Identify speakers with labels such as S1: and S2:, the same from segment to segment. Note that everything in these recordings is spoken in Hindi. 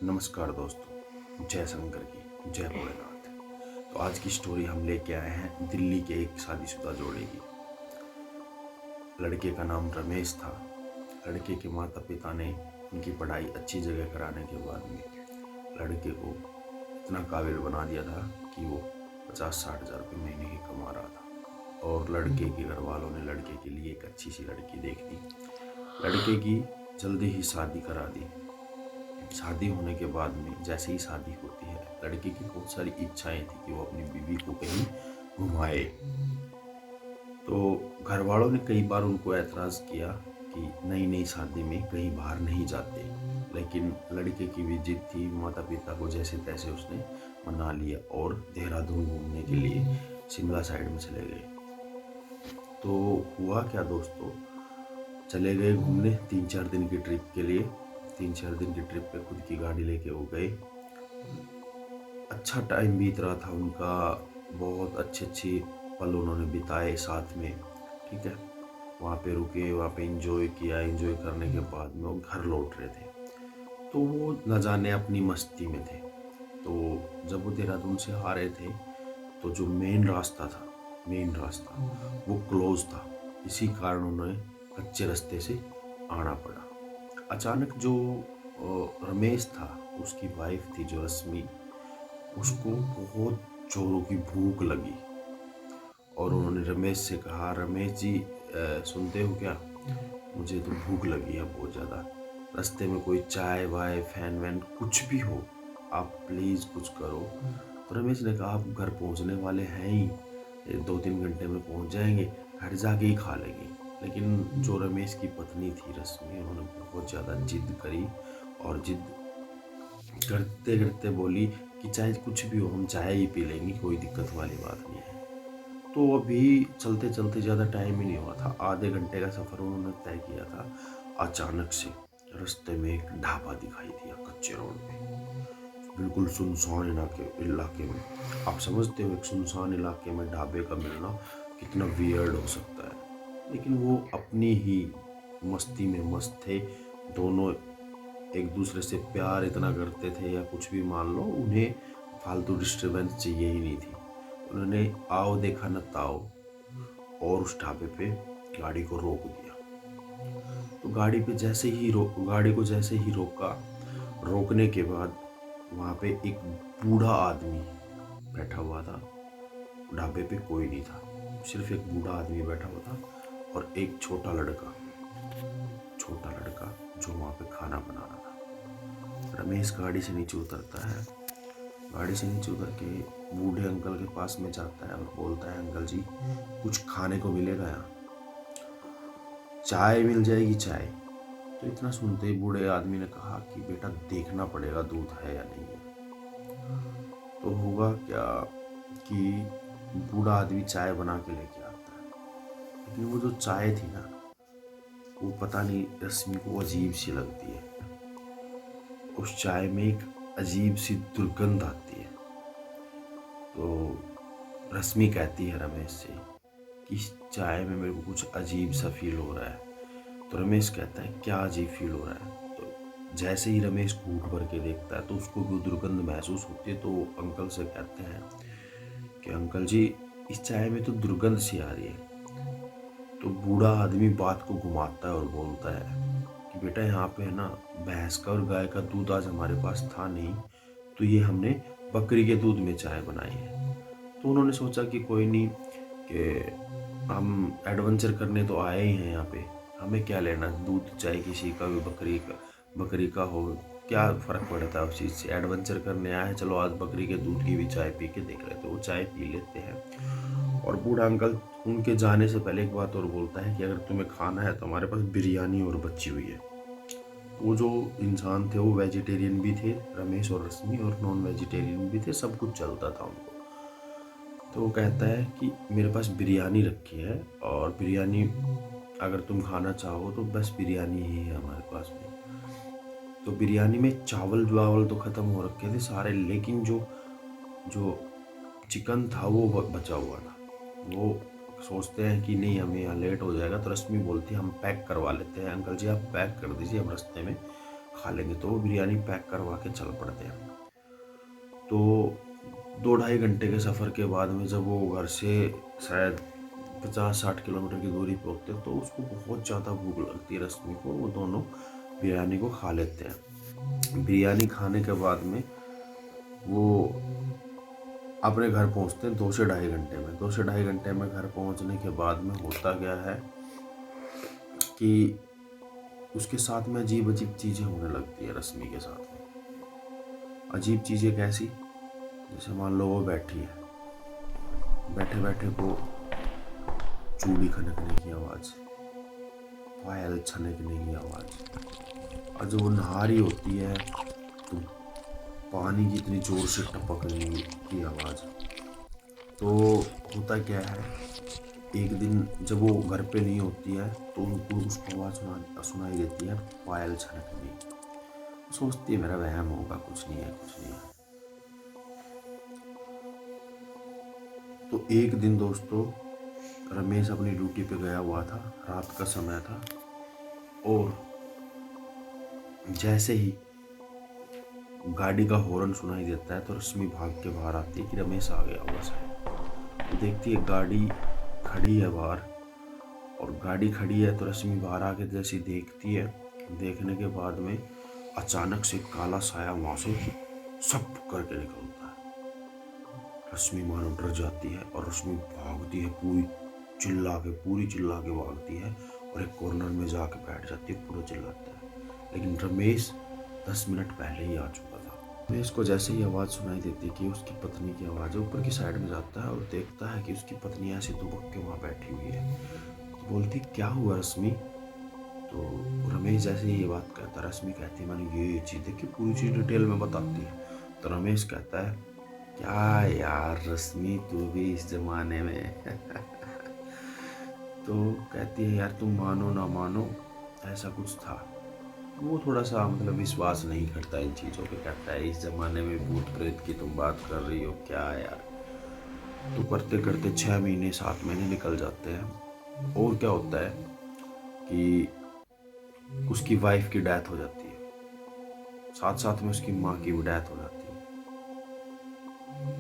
S1: नमस्कार दोस्तों, जय शंकर की जय भोलेनाथ। तो आज की स्टोरी हम लेके आए हैं दिल्ली के एक शादीशुदा जोड़े की। लड़के का नाम रमेश था। लड़के के माता पिता ने उनकी पढ़ाई अच्छी जगह कराने के बाद में लड़के को इतना काबिल बना दिया था कि वो 50-60 हज़ार रुपये महीने ही कमा रहा था। और लड़के के घर वालों ने लड़के के लिए एक अच्छी सी लड़की देख दी। लड़के की जल्दी ही शादी करा दी। शादी होने के बाद में जैसे ही शादी होती है, लड़के की बहुत सारी इच्छाएं थी कि वो अपनी बीवी को कहीं घुमाए। तो घर वालों ने कई बार उनको ऐतराज़ किया कि नई नई शादी में कहीं बाहर नहीं जाते, लेकिन लड़के की भी जिद थी। माता पिता को जैसे तैसे उसने मना लिया और देहरादून घूमने के लिए शिमला साइड में चले गए। तो हुआ क्या दोस्तों, चले गए घूमने 3-4 दिन की ट्रिप के लिए। 3-4 दिन की ट्रिप पे खुद की गाड़ी लेके वो गए। अच्छा टाइम बीत रहा था उनका, बहुत अच्छे पल उन्होंने बिताए साथ में। ठीक है, वहाँ पे रुके, वहाँ पे एंजॉय किया। एंजॉय करने के बाद में वो घर लौट रहे थे, तो वो न जाने अपनी मस्ती में थे। तो जब वो देहरादून से आ रहे थे, तो जो मेन रास्ता वो क्लोज था। इसी कारण उन्हें कच्चे रास्ते से आना पड़ा। अचानक जो रमेश था, उसकी वाइफ थी जो रश्मि, उसको बहुत जोरों की भूख लगी और उन्होंने रमेश से कहा, रमेश जी सुनते हो क्या, मुझे तो भूख लगी है बहुत ज़्यादा। रास्ते में कोई चाय वाय फैन वैन कुछ भी हो, आप प्लीज़ कुछ करो। तो रमेश ने कहा, आप घर पहुंचने वाले हैं ही, 2-3 घंटे में पहुंच जाएंगे, घर जाके ही खा लेंगे। लेकिन जो रमेश की पत्नी थी रश्मि, उन्होंने बहुत ज़्यादा जिद करी और जिद करते करते बोली कि चाहे कुछ भी हो, हम चाय ही पी लेंगे, कोई दिक्कत वाली बात नहीं है। तो अभी चलते चलते ज़्यादा टाइम ही नहीं हुआ था, आधे घंटे का सफ़र उन्होंने तय किया था। अचानक से रास्ते में एक ढाबा दिखाई दिया कच्चे रोड पे, बिल्कुल सुनसान इलाके में। आप समझते हो एक सुनसान इलाके में ढाबे का मिलना कितना वियर्ड हो सकता है। लेकिन वो अपनी ही मस्ती में मस्त थे दोनों। एक दूसरे से प्यार इतना करते थे, या कुछ भी मान लो, उन्हें फालतू डिस्टरबेंस चाहिए ही नहीं थी। उन्होंने आओ देखा न ताओ और उस ढाबे पे गाड़ी को रोक दिया। तो गाड़ी को जैसे ही रोका, रोकने के बाद वहाँ पे एक बूढ़ा आदमी बैठा हुआ था। ढाबे पे कोई नहीं था, सिर्फ एक बूढ़ा आदमी बैठा हुआ था और एक छोटा लड़का जो वहाँ पे खाना बना रहा था। रमेश गाड़ी से नीचे उतरता है, गाड़ी से नीचे उतर के बूढ़े अंकल के पास में जाता है और बोलता है, अंकल जी कुछ खाने को मिलेगा यहाँ, चाय मिल जाएगी चाय। तो इतना सुनते ही बूढ़े आदमी ने कहा कि बेटा देखना पड़ेगा दूध है या नहीं है। तो हुआ क्या कि बूढ़ा आदमी चाय बना के लेके आता है, लेकिन वो जो चाय थी ना, वो पता नहीं रश्मि को अजीब सी लगती है। उस चाय में एक अजीब सी दुर्गंध आती है। तो रश्मि कहती है रमेश से कि इस चाय में मेरे को कुछ अजीब सा फील हो रहा है। तो रमेश कहता है, क्या अजीब फील हो रहा है। तो जैसे ही रमेश घूंट भर के देखता है तो उसको भी दुर्गंध महसूस होती है। तो वो अंकल से कहते हैं कि अंकल जी इस चाय में तो दुर्गंध सी आ रही है। तो बूढ़ा आदमी बात को घुमाता है और बोलता है कि बेटा यहाँ पे है ना, भैंस का और गाय का दूध आज हमारे पास था नहीं, तो ये हमने बकरी के दूध में चाय बनाई है। तो उन्होंने सोचा कि कोई नहीं, कि हम एडवेंचर करने तो आए ही हैं यहाँ पे, हमें क्या लेना, दूध चाहे किसी का भी, बकरी का हो, क्या फ़र्क पड़ता है उस चीज़ से। एडवेंचर करने आए हैं, चलो आज बकरी के दूध की भी चाय पी के देख लेते। वो चाय पी लेते हैं और बूढ़ा अंकल उनके जाने से पहले एक बात और बोलता है कि अगर तुम्हें खाना है तो हमारे पास बिरयानी और बची हुई है। वो जो इंसान थे वो वेजिटेरियन भी थे, रमेश और रश्मि, और नॉन वेजिटेरियन भी थे, सब कुछ चलता था उनको। तो वो कहता है कि मेरे पास बिरयानी रखी है और बिरयानी अगर तुम खाना चाहो तो बस बिरयानी ही है हमारे पास में। तो बिरयानी में चावल वावल तो ख़त्म हो रखे थे सारे, लेकिन जो जो चिकन था वो बचा हुआ था। वो सोचते हैं कि नहीं हमें यहाँ लेट हो जाएगा, तो रश्मि बोलती है हम पैक करवा लेते हैं, अंकल जी आप पैक कर दीजिए, हम रास्ते में खा लेंगे। तो वो बिरयानी पैक करवा के चल पड़ते हैं। तो 2-2.5 घंटे के सफ़र के बाद में जब वो घर से शायद 50-60 किलोमीटर की दूरी पे होते हैं, तो उसको बहुत ज़्यादा भूख लगती है रश्मि को। वो दोनों बिरयानी को खा लेते हैं। बिरयानी खाने के बाद में वो अपने घर पहुंचते हैं 2 से 2.5 घंटे में। 2 से 2.5 घंटे में घर पहुंचने के बाद में होता क्या है कि उसके साथ में अजीब अजीब चीज़ें होने लगती है रश्मि के साथ में। अजीब चीज़ें कैसी? जैसे मान लो वो बैठी है, बैठे बैठे को चूड़ी खनकने की आवाज़, पायल छनकने की आवाज़, और जब वो नहा रही होती है तो पानी की इतनी ज़ोर से टपकने की आवाज़। तो होता क्या है, एक दिन जब वो घर पे नहीं होती है तो उनको उसको आवाज़ सुनाई देती है पायल छनकने की। सोचती है मेरा वहम होगा, कुछ नहीं है, कुछ नहीं है। तो एक दिन दोस्तों रमेश अपनी ड्यूटी पे गया हुआ था, रात का समय था, और जैसे ही गाड़ी का हॉर्न सुनाई देता है तो रश्मि भाग के बाहर आती है कि रमेश आ गया होगा शायद। तो देखती है गाड़ी खड़ी है बाहर, और गाड़ी खड़ी है तो रश्मि बाहर आके जैसी देखती है, देखने के बाद में अचानक से काला साया वहाँ से सप करके निकलता है। रश्मि मानो डर जाती है और रश्मि भागती है, पूरी चिल्ला के भागती है और एक कॉर्नर में जाके बैठ जाती है, पूरा चिल्लाता है। लेकिन रमेश 10 मिनट पहले ही आ चुका था। रमेश को जैसे ही आवाज़ सुनाई देती है कि उसकी पत्नी की आवाज़ है, ऊपर की साइड में जाता है और देखता है कि उसकी पत्नी ऐसे दुबक के वहाँ बैठी हुई है। तो बोलती क्या हुआ रश्मि? तो रमेश जैसे ही ये बात कहता है, रश्मि कहती है मैंने ये चीज़ देखी, पूरी चीज़ डिटेल में बताती है। तो रमेश कहता है क्या यार रश्मि, तू भी इस जमाने में तो कहती है यार तुम मानो ना मानो ऐसा कुछ था। वो थोड़ा सा मतलब विश्वास नहीं करता इन चीज़ों पे, कहता है इस ज़माने में भूत प्रेत की तुम बात कर रही हो क्या यार। तो करते करते 6 महीने 7 महीने निकल जाते हैं, और क्या होता है कि उसकी वाइफ की डेथ हो जाती है, साथ साथ में उसकी माँ की भी डेथ हो जाती है।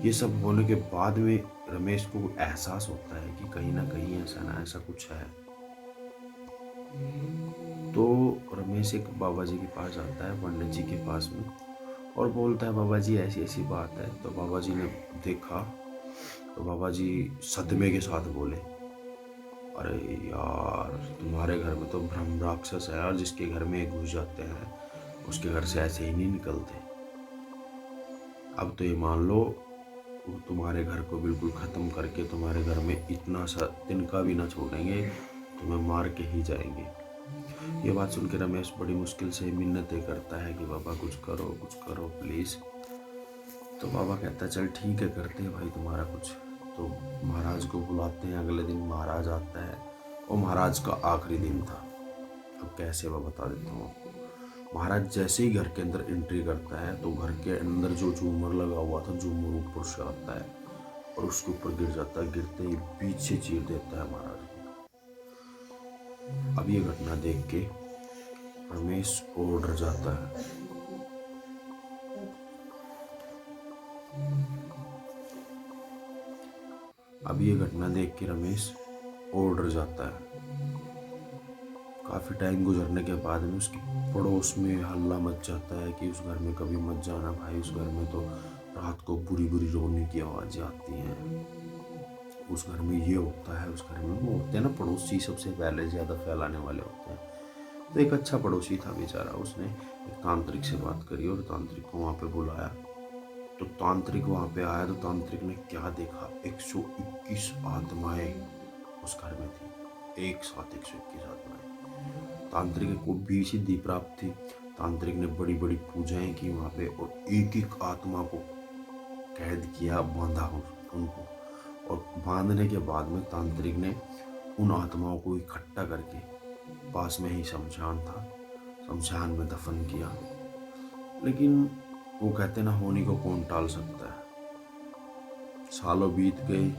S1: ये सब होने के बाद में रमेश को एहसास होता है कि कहीं ना कहीं ऐसा ना ऐसा कुछ है। तो रमेश एक बाबा जी के पास जाता है, पंडित जी के पास में, और बोलता है बाबा जी ऐसी ऐसी बात है। तो बाबा जी ने देखा तो बाबा जी सदमे के साथ बोले अरे यार तुम्हारे घर में तो ब्रह्म राक्षस है, और जिसके घर में घुस जाते हैं उसके घर से ऐसे ही नहीं निकलते। अब तो ये मान लो वो तुम्हारे घर को बिल्कुल ख़त्म करके तुम्हारे घर में इतना सा तिनका भी ना छोड़ेंगे, तुम्हें मार के ही जाएंगे। ये बात सुन के रमेश बड़ी मुश्किल से मिन्नतें करता है कि बाबा कुछ करो प्लीज़। तो बाबा कहता है चल ठीक है करते हैं भाई तुम्हारा कुछ। तो महाराज को बुलाते हैं, अगले दिन महाराज आता है, और महाराज का आखिरी दिन था। अब कैसे मैं बता देता हूँ आपको। महाराज जैसे ही घर के अंदर एंट्री करता है तो घर के अंदर जो झूमर लगा हुआ था, झूमर ऊपर से आता है और उसके ऊपर गिर जाता है। गिरते ही बीच से चीर देता है महाराज को। अब ये घटना देख के रमेश और डर जाता है। अब ये घटना देख के रमेश और डर जाता है। काफ़ी टाइम गुजरने के बाद में उसकी पड़ोस में हल्ला मच जाता है कि उस घर में कभी मत जाना भाई, उस घर में तो रात को बुरी बुरी रोने की आवाज़ें आती हैं, उस घर में ये होता है, उस घर में वो होते हैं ना। पड़ोसी सबसे पहले ज़्यादा फैलाने वाले होते हैं। तो एक अच्छा पड़ोसी था बेचारा, उसने एक तांत्रिक से बात करी और तांत्रिक को वहाँ पे बुलाया। तो तांत्रिक वहाँ पे आया तो तांत्रिक ने क्या देखा, 121 आत्माएं उस घर में थी, एक साथ 121 आत्माएं। तांत्रिक को भी सिद्धि प्राप्त थी। तांत्रिक ने बड़ी बड़ी पूजाएं की वहाँ पे, और एक एक आत्मा को कैद किया, बांधा उनको। और बांधने के बाद में तांत्रिक ने उन आत्माओं को इकट्ठा करके, पास में ही शमशान था, शमशान में दफन किया। लेकिन वो कहते ना होनी को कौन टाल सकता है। सालों बीत गए,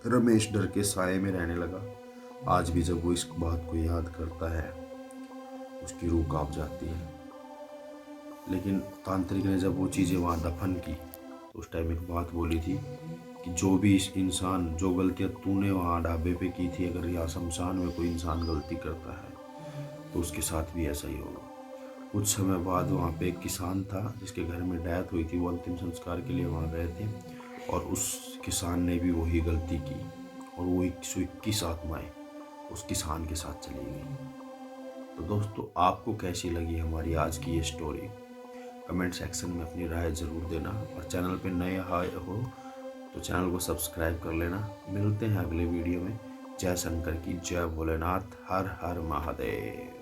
S1: रमेश डर के साए में रहने लगा। आज भी जब वो इस बात को याद करता है उसकी रूह कांप जाती है। लेकिन तांत्रिक ने जब वो चीज़ें वहाँ दफन की तो उस टाइम एक बात बोली थी कि जो भी इस इंसान, जो गलतियाँ तूने वहाँ ढाबे पे की थी, अगर यहाँ शमशान में कोई इंसान गलती करता है तो उसके साथ भी ऐसा ही होगा। कुछ समय बाद वहाँ पे एक किसान था जिसके घर में डेथ हुई थी, वो अंतिम संस्कार के लिए वहाँ गए थे और उस किसान ने भी वही गलती की और वो 121 आत्माएं उस किसान के साथ चली गई। तो दोस्तों, आपको कैसी लगी हमारी आज की ये स्टोरी? कमेंट सेक्शन में अपनी राय ज़रूर देना और चैनल पे नए आए हो तो चैनल को सब्सक्राइब कर लेना। मिलते हैं अगले वीडियो में। जय शंकर की जय, भोलेनाथ, हर हर महादेव।